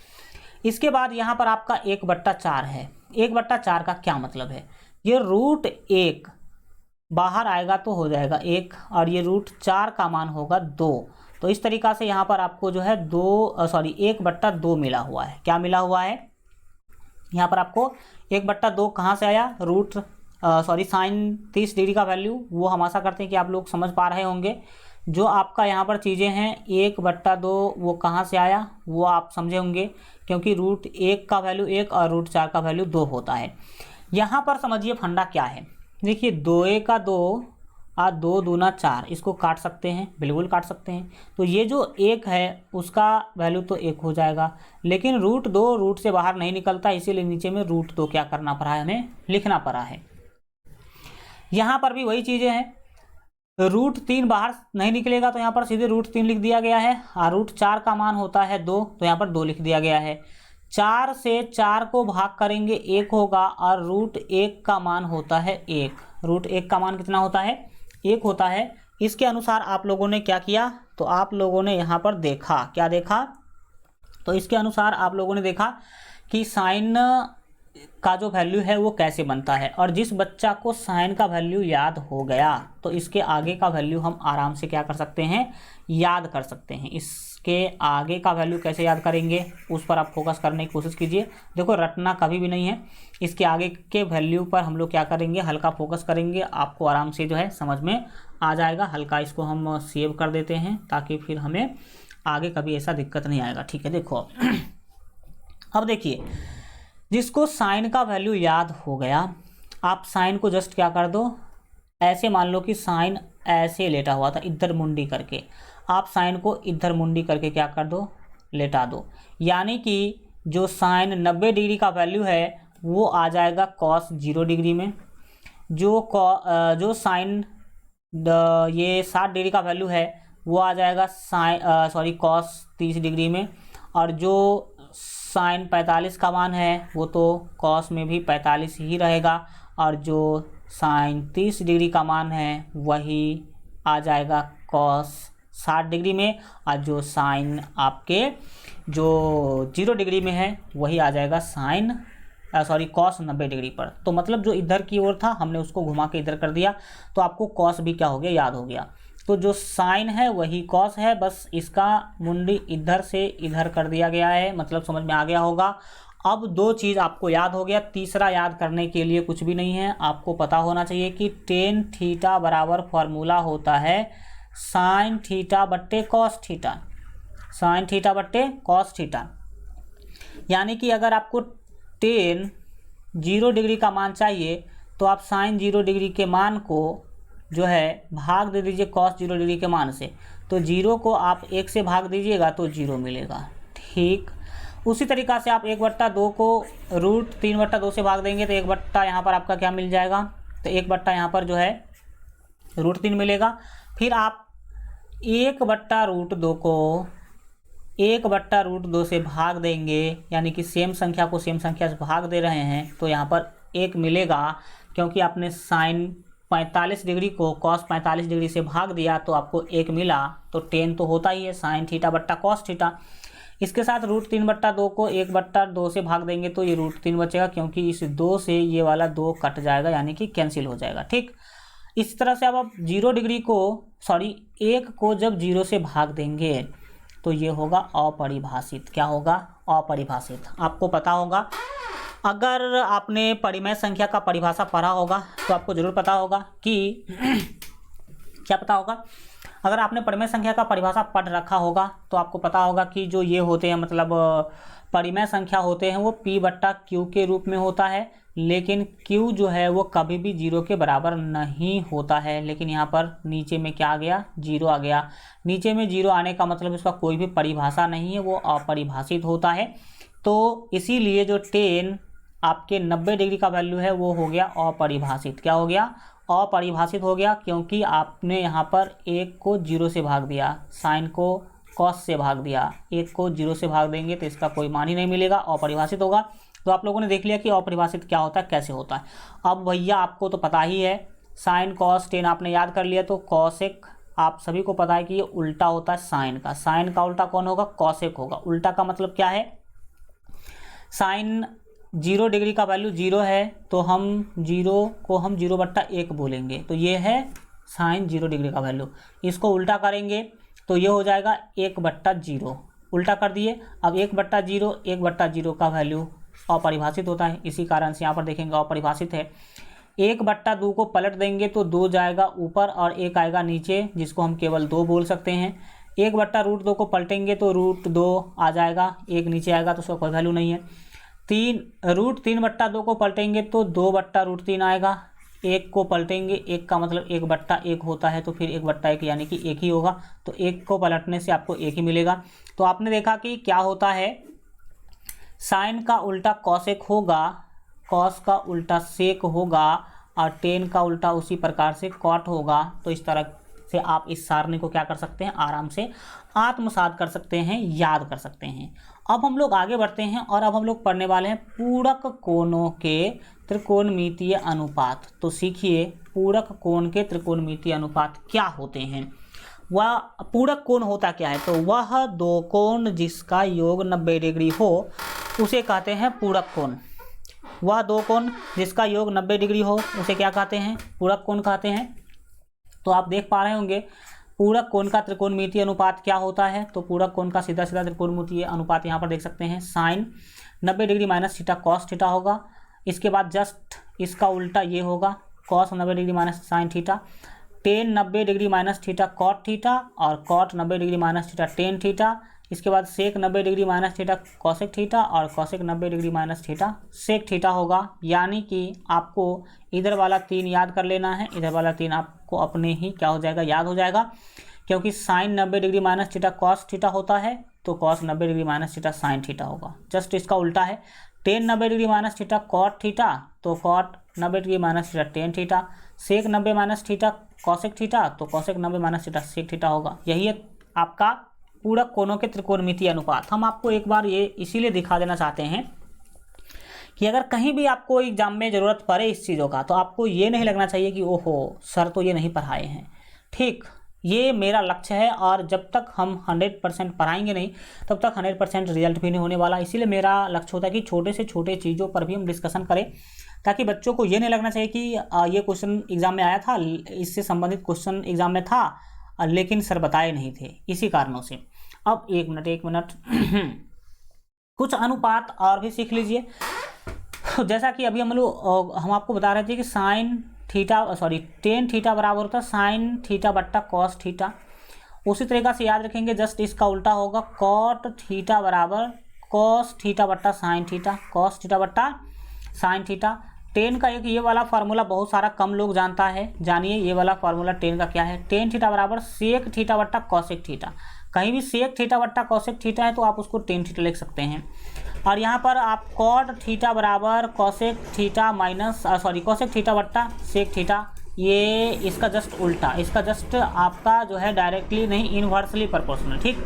S1: इसके बाद यहाँ पर आपका 1/4 है। 1/4 का क्या मतलब है? ये रूट 1 बाहर आएगा तो हो जाएगा 1, और ये रूट 4 का मान होगा 2। तो इस तरीक़ा से यहाँ पर आपको जो है 1/2 मिला हुआ है। क्या मिला हुआ है? यहाँ पर आपको 1/2 कहाँ से आया? साइन 30 डिग्री का वैल्यू, वो हम आशा करते हैं कि आप लोग समझ पा रहे होंगे। जो आपका यहाँ पर चीज़ें हैं 1/2 वो कहाँ से आया वो आप समझे होंगे, क्योंकि रूट 1 का वैल्यू 1 और रूट 4 का वैल्यू 2 होता है। यहाँ पर समझिए फंडा क्या है। देखिए 2 का 2 और 2 दूना 4, इसको काट सकते हैं, बिल्कुल काट सकते हैं। तो ये जो 1 है उसका वैल्यू तो 1 हो जाएगा, लेकिन रूट 2 रूट से बाहर नहीं निकलता, इसीलिए नीचे में रूट 2 क्या करना पड़ा है, हमें लिखना पड़ा है। यहाँ पर भी वही चीज़ें हैं, रूट 3 बाहर नहीं निकलेगा तो यहाँ पर सीधे रूट 3 लिख दिया गया है, और रूट 4 का मान होता है 2, तो यहाँ पर 2 लिख दिया गया है। 4 से 4 को भाग करेंगे 1 होगा, और रूट 1 का मान होता है 1। रूट 1 का मान कितना होता है? 1 होता है। इसके अनुसार आप लोगों ने क्या किया? तो आप लोगों ने यहाँ पर देखा, क्या देखा? तो इसके अनुसार आप लोगों ने देखा कि साइन का जो वैल्यू है वो कैसे बनता है, और जिस बच्चा को साइन का वैल्यू याद हो गया तो इसके आगे का वैल्यू हम आराम से क्या कर सकते हैं? याद कर सकते हैं। इसके आगे का वैल्यू कैसे याद करेंगे उस पर आप फोकस करने की कोशिश कीजिए। देखो रटना कभी भी नहीं है, इसके आगे के वैल्यू पर हम लोग क्या करेंगे? हल्का फोकस करेंगे, आपको आराम से जो है समझ में आ जाएगा। हल्का इसको हम सेव कर देते हैं ताकि फिर हमें आगे कभी ऐसा दिक्कत नहीं आएगा। ठीक है, देखो अब देखिए, जिसको साइन का वैल्यू याद हो गया, आप साइन को जस्ट क्या कर दो, ऐसे मान लो कि साइन ऐसे लेटा हुआ था इधर मुंडी करके, आप साइन को इधर मुंडी करके क्या कर दो? लेटा दो। यानी कि जो साइन 90 डिग्री का वैल्यू है वो आ जाएगा कॉस 0 डिग्री में। जो साइन ये 60 डिग्री का वैल्यू है वो आ जाएगा कॉस 30 डिग्री में, और जो साइन 45 का मान है वो तो कॉस में भी 45 ही रहेगा, और जो साइन 30 डिग्री का मान है वही आ जाएगा कॉस 60 डिग्री में, और जो साइन आपके जो 0 डिग्री में है वही आ जाएगा कॉस 90 डिग्री पर। तो मतलब जो इधर की ओर था हमने उसको घुमा के इधर कर दिया, तो आपको कॉस भी क्या हो गया? याद हो गया। तो जो साइन है वही कॉस है, बस इसका मुंडी इधर से इधर कर दिया गया है। मतलब समझ में आ गया होगा। अब 2 चीज़ आपको याद हो गया, तीसरा याद करने के लिए कुछ भी नहीं है। आपको पता होना चाहिए कि टेन थीटा बराबर फॉर्मूला होता है साइन थीटा बट्टे कॉस थीटा, साइन थीटा बट्टे कॉस थीटा। यानी कि अगर आपको टेन 0 डिग्री का मान चाहिए तो आप साइन 0 डिग्री के मान को जो है भाग दे दीजिए कॉस 0 डिग्री के मान से। तो 0 को आप 1 से भाग दीजिएगा तो 0 मिलेगा। ठीक उसी तरीक़ा से आप 1/2 को रूट 3/2 से भाग देंगे तो 1/, यहाँ पर आपका क्या मिल जाएगा? तो 1/, यहाँ पर जो है रूट 3 मिलेगा। फिर आप 1/√2 को 1/√2 से भाग देंगे, यानी कि सेम संख्या को सेम संख्या से भाग दे रहे हैं, तो यहाँ पर 1 मिलेगा, क्योंकि आपने साइन 45 डिग्री को कॉस 45 डिग्री से भाग दिया तो आपको 1 मिला। तो टेन तो होता ही है साइन थीटा बट्टा कॉस थीटा। इसके साथ √3/2 को 1/2 से भाग देंगे तो ये √3 बचेगा, क्योंकि इस 2 से ये वाला 2 कट जाएगा, यानी कि कैंसिल हो जाएगा। ठीक, इस तरह से अब आप 1 को जब 0 से भाग देंगे तो ये होगा अपरिभाषित। क्या होगा? अपरिभाषित। आपको पता होगा, अगर आपने परिमेय संख्या का परिभाषा पढ़ा होगा तो आपको जरूर पता होगा कि क्या पता होगा, अगर आपने परिमेय संख्या का परिभाषा पढ़ रखा होगा तो आपको पता होगा कि जो ये होते हैं, मतलब परिमेय संख्या होते हैं, वो P/Q के रूप में होता है, लेकिन Q जो है वो कभी भी 0 के बराबर नहीं होता है। लेकिन यहाँ पर नीचे में क्या आ गया? 0 आ गया। नीचे में 0 आने का मतलब इसका कोई भी परिभाषा नहीं है, वो अपरिभाषित होता है। तो इसीलिए जो 10 आपके 90 डिग्री का वैल्यू है वो हो गया अपरिभाषित। क्या हो गया? अपरिभाषित हो गया, क्योंकि आपने यहाँ पर 1 को 0 से भाग दिया, साइन को कॉस से भाग दिया। 1 को 0 से भाग देंगे तो इसका कोई मान ही नहीं मिलेगा, अपरिभाषित होगा। तो आप लोगों ने देख लिया कि अपरिभाषित क्या होता है, कैसे होता है। अब भैया आपको तो पता ही है, साइन कॉस टेन आपने याद कर लिया, तो कॉसेक आप सभी को पता है कि ये उल्टा होता है साइन का। साइन का उल्टा कौन होगा? कॉसेक होगा। उल्टा का मतलब क्या है? साइन 0 डिग्री का वैल्यू 0 है तो हम 0 को हम 0/1 बोलेंगे, तो ये है साइन 0 डिग्री का वैल्यू। इसको उल्टा करेंगे तो ये हो जाएगा 1/0। उल्टा कर दिए। अब 1/0 का वैल्यू अपरिभाषित होता है, इसी कारण से यहाँ पर देखेंगे अपरिभाषित है। 1/2 को पलट देंगे तो 2 जाएगा ऊपर और 1 आएगा नीचे, जिसको हम केवल 2 बोल सकते हैं। 1/√2 को पलटेंगे तो √2 आ जाएगा, 1 नीचे आएगा तो उसका कोई वैल्यू नहीं है। √3/2 को पलटेंगे तो 2/√3 आएगा। 1 को पलटेंगे, 1 का मतलब 1/1 होता है, तो फिर 1/1 यानी कि 1 ही होगा। तो 1 को पलटने से आपको 1 ही मिलेगा। तो आपने देखा कि क्या होता है, साइन का उल्टा कॉसेक होगा, कॉस का उल्टा सेक होगा, और टेन का उल्टा उसी प्रकार से कॉट होगा। तो इस तरह से आप इस सारणी को क्या कर सकते हैं? आराम से आत्मसात कर सकते हैं, याद कर सकते हैं। अब हम लोग आगे बढ़ते हैं और अब हम लोग पढ़ने वाले हैं पूरक कोणों के त्रिकोणमितीय अनुपात। तो सीखिए पूरक कोण के त्रिकोणमितीय अनुपात क्या होते हैं। वह पूरक कोण होता क्या है? तो वह दो कोण जिसका योग 90 डिग्री हो उसे कहते हैं पूरक कोण। वह दो कोण जिसका योग 90 डिग्री हो उसे क्या कहते हैं? पूरक कोण कहते हैं। तो आप देख पा रहे होंगे पूरक कोण का त्रिकोणमितीय अनुपात क्या होता है। तो पूरक कोण का सीधा सीधा त्रिकोणमितीय अनुपात यहाँ पर देख सकते हैं, sine 90 degree minus theta cos theta होगा। इसके बाद जस्ट इसका उल्टा ये होगा, cos 90 degree minus sine theta, tan 90 degree minus theta cot theta, और cot 90 degree minus theta tan theta. इसके बाद sec 90 degree minus theta cosec theta, और cosec 90 degree minus theta sec theta होगा। यानी कि आपको इधर वाला 3 याद कर लेना है, इधर वाला 3 आपको अपने ही क्या हो जाएगा? याद हो जाएगा, क्योंकि sine 90 degree minus theta cos theta होता है तो cos 90 degree minus theta sine theta होगा। जस्ट इसका उल्टा है, tan 90 degree minus theta cot theta तो cot 90 degree minus theta tan theta, sec 90 minus theta cosec theta तो cosec 90 minus theta sec theta होगा। यही है आपका पूरक कोणों के त्रिकोणमितीय अनुपात। हम आपको एक बार ये इसीलिए दिखा देना चाहते हैं कि अगर कहीं भी आपको एग्जाम में ज़रूरत पड़े इस चीज़ों का, तो आपको ये नहीं लगना चाहिए कि ओहो सर तो ये नहीं पढ़ाए हैं। ठीक, ये मेरा लक्ष्य है, और जब तक हम 100% पढ़ाएंगे नहीं तब तक 100% रिजल्ट भी नहीं होने वाला। इसीलिए मेरा लक्ष्य होता है कि छोटे से छोटे चीज़ों पर भी हम डिस्कशन करें, ताकि बच्चों को ये नहीं लगना चाहिए कि ये क्वेश्चन एग्जाम में आया था, इससे संबंधित क्वेश्चन एग्जाम में था लेकिन सर बताए नहीं थे, इसी कारणों से। अब एक मिनट कुछ अनुपात और भी सीख लीजिए। जैसा कि अभी हम आपको बता रहे थे कि टेन थीटा बराबर होता है साइन थीटा बट्टा कॉस थीटा। उसी तरीक़ा से याद रखेंगे, जस्ट इसका उल्टा होगा, कॉट थीटा बराबर कॉस थीटा बट्टा साइन थीटा, कॉस थीटा बट्टा साइन थीटा। टेन का एक ये वाला फार्मूला बहुत सारा कम लोग जानता है, जानिए ये वाला फार्मूला टेन का क्या है। टेन थीटा बराबर सेक थीटा बट्टा कॉसेक थीटा। कहीं भी सेक थीटा बट्टा कॉसेक थीटा है तो आप उसको टेन थीटा लिख सकते हैं। और यहाँ पर आप कॉट थीटा बराबर कॉसेक थीटा कॉसेक थीटा बट्टा सेक थीटा, ये इसका जस्ट उल्टा, इसका जस्ट आपका जो है डायरेक्टली नहीं, इनवर्सली प्रोपोर्शनल। ठीक,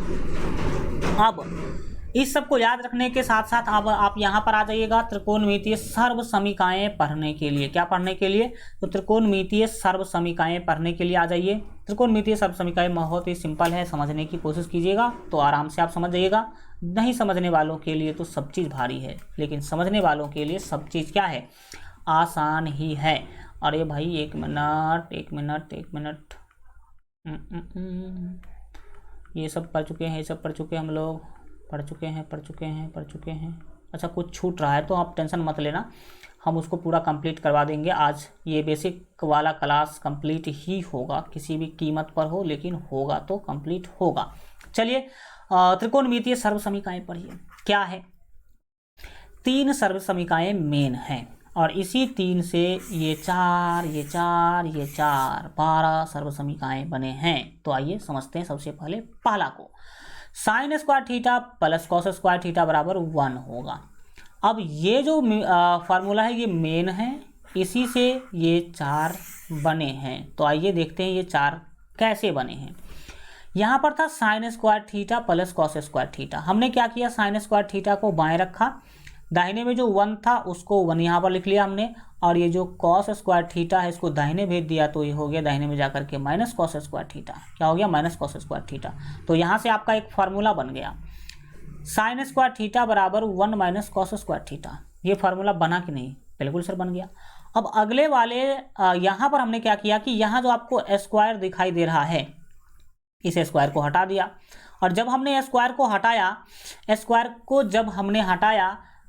S1: अब इस सब को याद रखने के साथ साथ अब आप यहाँ पर आ जाइएगा त्रिकोणमितीय सर्व समीकरणे पढ़ने के लिए। क्या पढ़ने के लिए? तो त्रिकोणमितीय सर्व समीकरणे पढ़ने के लिए आ जाइए। त्रिकोणमितीय सर्व समीकरण बहुत ही सिंपल है, समझने की कोशिश कीजिएगा तो आराम से आप समझ जाइएगा। नहीं समझने वालों के लिए तो सब चीज़ भारी है, लेकिन समझने वालों के लिए सब चीज़ क्या है? आसान ही है। अरे भाई एक मिनट ये सब पढ़ चुके हैं, ये सब पढ़ चुके हैं हम लोग, पढ़ चुके हैं। अच्छा कुछ छूट रहा है तो आप टेंशन मत लेना, हम उसको पूरा कंप्लीट करवा देंगे। आज ये बेसिक वाला क्लास कंप्लीट ही होगा, किसी भी कीमत पर हो, लेकिन होगा तो कंप्लीट होगा। चलिए त्रिकोणमितीय सर्व समीकरणे पढ़िए। क्या है? 3 सर्व समीकरणे मेन हैं और इसी 3 से ये 4 12 सर्व समीकरणे बने हैं। तो आइए समझते हैं सबसे पहले पहला को। Sine square theta plus cos square theta बराबर 1 होगा। अब ये जो फार्मूला है ये मेन है, इसी से ये 4 बने हैं। तो आइए देखते हैं ये 4 कैसे बने हैं। यहाँ पर था sine square theta plus cos square theta. हमने क्या किया? साइन स्क्वायर थीटा को बाएं रखा, दाहिने में जो 1 था उसको 1 यहाँ पर लिख लिया हमने, और ये जो कॉस स्क्वायर थीटा है इसको दाहिने भेज दिया तो ये हो गया दाहिने में जाकर के माइनस कॉस स्क्वायर थीटा। क्या हो गया? Minus cos square theta. तो यहाँ से आपका एक फार्मूला बन गया, साइन स्क्वायर थीटा बराबर 1 माइनस कॉस स्क्वायर थीटा। ये फार्मूला बना कि नहीं? बिल्कुल सर बन गया। अब अगले वाले यहाँ पर हमने क्या किया कि यहाँ जो आपको स्क्वायर दिखाई दे रहा है इस स्क्वायर को हटा दिया, और जब हमने स्क्वायर को हटाया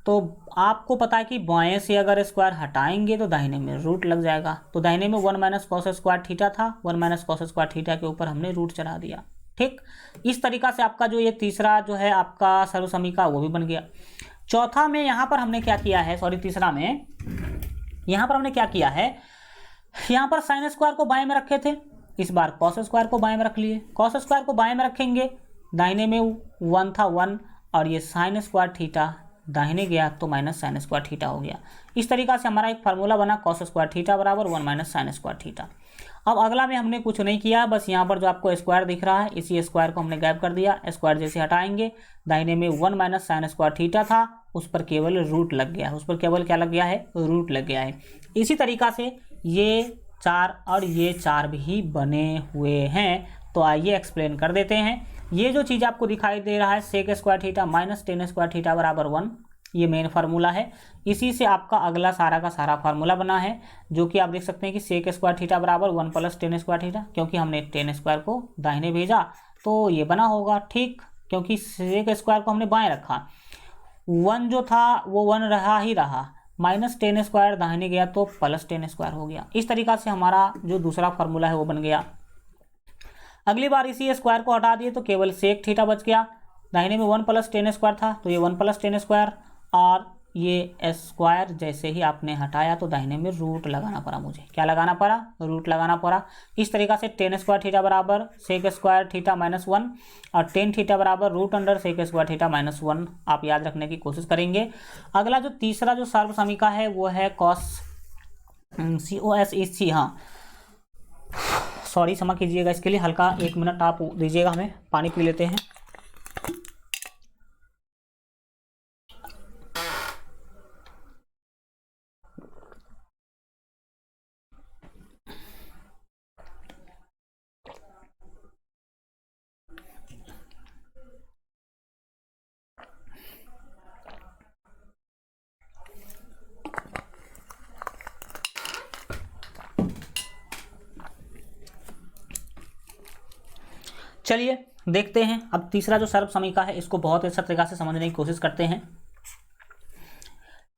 S1: तो आपको पता है कि बाएं से अगर स्क्वायर हटाएंगे तो दाहिने में रूट लग जाएगा। तो दाहिने में 1 माइनस कॉस स्क्वायर थीटा था, 1 माइनस कॉस स्क्वायर थीटा के ऊपर हमने रूट चढ़ा दिया। ठीक, इस तरीका से आपका जो ये तीसरा जो है आपका सर्व समीकरण वो भी बन गया। चौथा में यहाँ पर हमने क्या किया है, तीसरा में यहाँ पर हमने क्या किया है, यहाँ पर साइन स्क्वायर को बाएं में रखे थे, इस बार कॉस स्क्वायर को बाएं में रख लिए। कॉस स्क्वायर को बाएं में रखेंगे, दाहिने में 1 था 1, और ये साइन स्क्वायर थीटा दाहिने गया तो माइनस साइन स्क्वायर थीटा हो गया। इस तरीका से हमारा एक फार्मूला बना कॉस स्क्वायर थीटा बराबर 1 माइनस साइन स्क्वायर थीटा। अब अगला में हमने कुछ नहीं किया, बस यहाँ पर जो आपको स्क्वायर दिख रहा है इसी स्क्वायर को हमने गायब कर दिया। स्क्वायर जैसे हटाएंगे, दाहिने में 1 माइनस साइन स्क्वायर थीटा था, उस पर केवल रूट लग गया, उस पर केवल क्या लग गया है? रूट लग गया है। इसी तरीका से ये 4 और ये 4 भी बने हुए हैं। तो आइए एक्सप्लेन कर देते हैं। ये जो चीज़ आपको दिखाई दे रहा है sec square theta minus tan square theta बराबर 1, ये मेन फार्मूला है। इसी से आपका अगला सारा का सारा फार्मूला बना है, जो कि आप देख सकते हैं कि सेक स्क्वायर थीटा बराबर 1 प्लस टेन स्क्वायर थीटा, क्योंकि हमने टेन स्क्वायर को दाहिने भेजा तो ये बना होगा। ठीक, क्योंकि सेक स्क्वायर को हमने बाएं रखा, 1 जो था वो 1 रहा ही रहा, माइनस टेन स्क्वायर दाहिने गया तो प्लस टेन स्क्वायर हो गया। इस तरीका से हमारा जो दूसरा फार्मूला है वो बन गया। अगली बार इसी स्क्वायर को हटा दिए तो केवल सेक थीटा बच गया, दाहिने में 1 प्लस टेन स्क्वायर था तो ये 1 प्लस टेन स्क्वायर, और ये स्क्वायर जैसे ही आपने हटाया तो दाहिने में रूट लगाना पड़ा। मुझे क्या लगाना पड़ा? रूट लगाना पड़ा। इस तरीका से टेन स्क्वायर थीटा बराबर सेक स्क्वायर थीटा माइनस 1 और टेन थीटा बराबर root under sec square theta minus 1 आप याद रखने की कोशिश करेंगे। अगला जो तीसरा जो सर्व समीकरण है वो है कॉस COS, हाँ सॉरी क्षमा कीजिएगा इसके लिए, हल्का 1 मिनट आप दीजिएगा, हमें पानी पी लेते हैं। चलिए देखते हैं अब तीसरा जो सर्व समीकरण है इसको बहुत अच्छा तरीका से समझने की कोशिश करते हैं।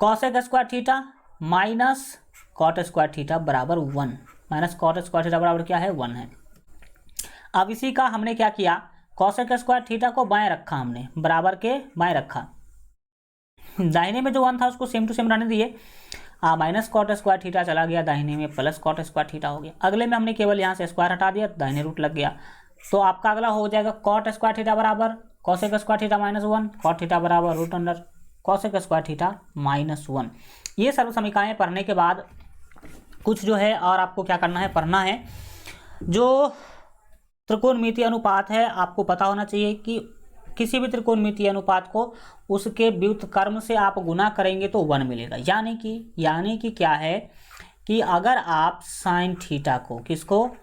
S1: Cosec square theta minus cot square theta बराबर 1, माइनस कॉट स्क्वायर थीटा बराबर क्या है? 1 है। अब इसी का हमने क्या किया, कॉसेक स्क्वायर थीटा को बाएं रखा, हमने बराबर के बाएं रखा, दाहिने में जो 1 था उसको सेम टू सेम रहने दिए, माइनस कॉट स्क्वायर थीटा चला गया, दाहिने में प्लस कॉट स्क्वायर थीटा हो गया। अगले में हमने केवल यहाँ से स्क्वायर हटा दिया, दाहिने रूट लग गया। तो आपका अगला हो जाएगा कॉट स्क्वायर थीटा बराबर cosec square theta minus 1, cot theta बराबर root under cosec square theta minus 1। ये सर्व समीकरण पढ़ने के बाद कुछ जो है और आपको क्या करना है, पढ़ना है। जो त्रिकोणमितीय अनुपात है आपको पता होना चाहिए कि किसी भी त्रिकोणमितीय अनुपात को उसके व्युत्क्रम से आप गुना करेंगे तो 1 मिलेगा। यानी कि क्या है कि अगर आप साइन थीटा को, किसको,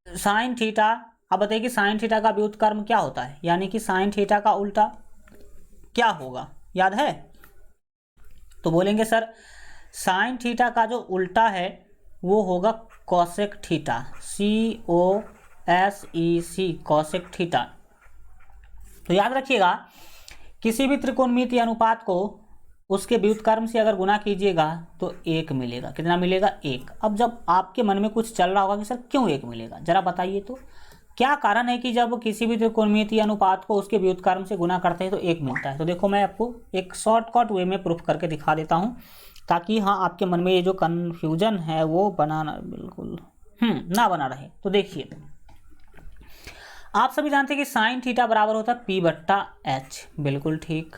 S1: साइन थीटा, अब बताइए कि साइन थीटा का व्युत्क्रम क्या होता है, यानी कि साइन थीटा का उल्टा क्या होगा, याद है? तो बोलेंगे सर साइन थीटा का जो उल्टा है वो होगा cosec theta, COSEC, cosec theta. तो याद रखिएगा किसी भी त्रिकोणमितीय अनुपात को उसके व्युत्क्रम से अगर गुना कीजिएगा तो 1 मिलेगा। कितना मिलेगा? 1। अब जब आपके मन में कुछ चल रहा होगा कि सर क्यों 1 मिलेगा, जरा बताइए तो क्या कारण है कि जब किसी भी त्रिकोणमितीय अनुपात को उसके व्युत्क्रम से गुना करते हैं तो 1 मिलता है। तो देखो मैं आपको एक शॉर्टकट वे में प्रूफ करके दिखा देता हूं, ताकि हाँ आपके मन में ये जो कन्फ्यूजन है वो बनाना बिल्कुल ना बना रहे। तो देखिए आप सभी जानते हैं कि साइन थीटा बराबर होता है P/H, बिल्कुल ठीक।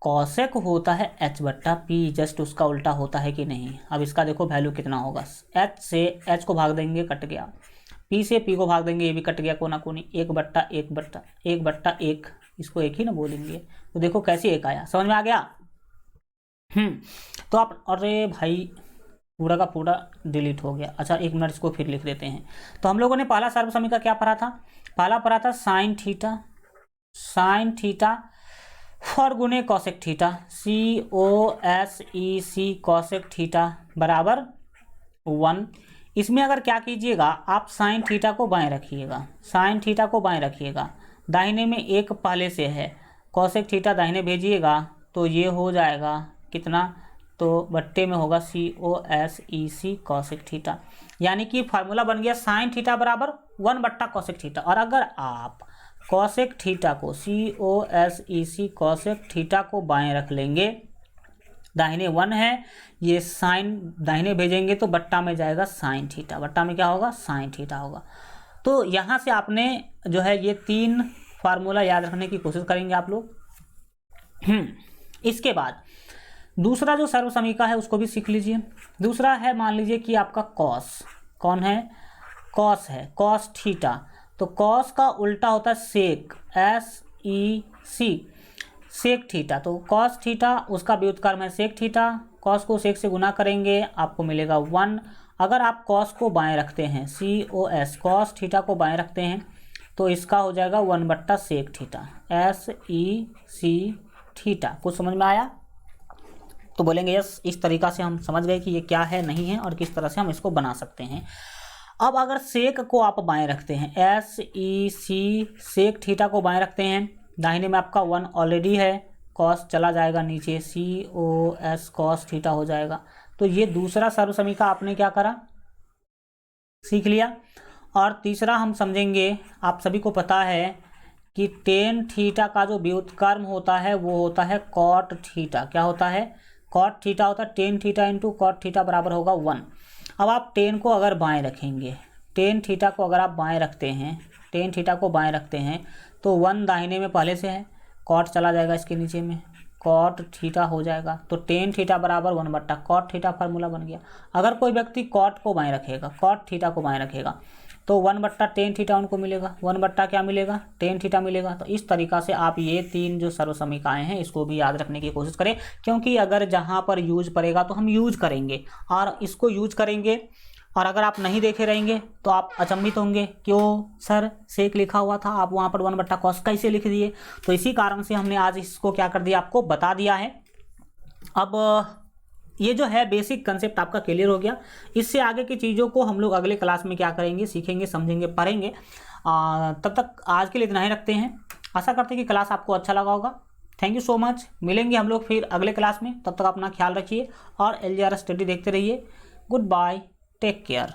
S1: कॉसेक होता है H/P, जस्ट उसका उल्टा होता है कि नहीं। अब इसका देखो वैल्यू कितना होगा, H से H को भाग देंगे कट गया, P से P को भाग देंगे ये भी कट गया, कोना कोनी 1/1, इसको 1 ही ना बोलेंगे। तो देखो कैसे 1 आया, समझ में आ गया? तो आप, अरे भाई पूरा का पूरा डिलीट हो गया। अच्छा 1 मिनट इसको फिर लिख देते हैं। तो हम लोगों ने पहला सर्व समीकरण क्या पढ़ा था? पहला पढ़ा था साइन थीटा और गुने cosec theta, COSEC, cosec theta बराबर 1। इसमें अगर क्या कीजिएगा आप साइन थीटा को बाएं रखिएगा, दाहिने में 1 पहले से है, कॉसेक थीटा दाहिने भेजिएगा तो ये हो जाएगा कितना, तो बट्टे में होगा COSEC कॉसेक थीटा, यानी कि फार्मूला बन गया साइन थीटा बराबर 1/कॉसेक थीटा। और अगर आप कॉसेक थीटा को, COSEC कॉसेक थीटा को बाएं रख लेंगे, दाहिने 1 है, ये साइन दाहिने भेजेंगे तो बट्टा में जाएगा साइन थीटा, बट्टा में क्या होगा, साइन थीटा होगा। तो यहाँ से आपने जो है ये 3 फार्मूला याद रखने की कोशिश करेंगे आप लोग। इसके बाद दूसरा जो सर्व समीकरण है उसको भी सीख लीजिए। दूसरा है, मान लीजिए कि आपका कॉस, कौन है, कॉस है, कॉस थीटा। तो कॉस का उल्टा होता है सेक, SEC, सेक थीटा। तो कॉस थीटा उसका व्युत्क्रम है सेक थीटा, कॉस को सेक से गुना करेंगे आपको मिलेगा 1। अगर आप कॉस को बाएं रखते हैं, COS, कॉस थीटा को बाएं रखते हैं तो इसका हो जाएगा 1/सेक थीटा, SEC थीटा। कुछ समझ में आया? तो बोलेंगे यस, इस तरीका से हम समझ गए कि ये क्या है, नहीं है, और किस तरह से हम इसको बना सकते हैं। अब अगर सेक को आप बाएं रखते हैं, SEC, सेक थीटा को बाएं रखते हैं, दाहिने में आपका 1 ऑलरेडी है, कॉस चला जाएगा नीचे, COS कॉस थीटा हो जाएगा। तो ये दूसरा सर्व समीकरण आपने क्या करा, सीख लिया। और तीसरा हम समझेंगे, आप सभी को पता है कि टेन थीटा का जो व्युत्क्रम होता है वो होता है कॉट थीटा। क्या होता है? कॉट थीटा होता है tan theta into cot theta बराबर होगा 1। अब आप टेन को अगर बाएं रखेंगे, टेन थीटा को अगर आप बाएं रखते हैं, टेन थीटा को बाएं रखते हैं तो 1 दाहिने में पहले से है, कॉट चला जाएगा इसके नीचे में, कॉट थीटा हो जाएगा। तो टेन थीटा बराबर 1/कॉट थीटा फार्मूला बन गया। अगर कोई व्यक्ति कॉट को बाएं रखेगा, कॉट थीटा को बाएं रखेगा तो 1/टेन थीटा उनको मिलेगा, 1/ क्या मिलेगा, टेन थीटा मिलेगा। तो इस तरीका से आप ये 3 जो सर्व समीकरण हैं इसको भी याद रखने की कोशिश करें, क्योंकि अगर जहाँ पर यूज पड़ेगा तो हम यूज करेंगे और इसको यूज करेंगे। और अगर आप नहीं देखे रहेंगे तो आप अचंभित होंगे, क्यों सर सेक लिखा हुआ था, आप वहाँ पर 1/कॉस कैसे लिख दिए। तो इसी कारण से हमने आज इसको क्या कर दिया, आपको बता दिया है। अब ये जो है बेसिक कंसेप्ट आपका क्लियर हो गया। इससे आगे की चीज़ों को हम लोग अगले क्लास में क्या करेंगे, सीखेंगे, समझेंगे, पढ़ेंगे। तब तक आज के लिए इतना ही रखते हैं। आशा करते हैं कि क्लास आपको अच्छा लगा होगा। Thank you so much. मिलेंगे हम लोग फिर अगले क्लास में, तब तक अपना ख्याल रखिए और LGR स्टडी देखते रहिए। Goodbye, take care.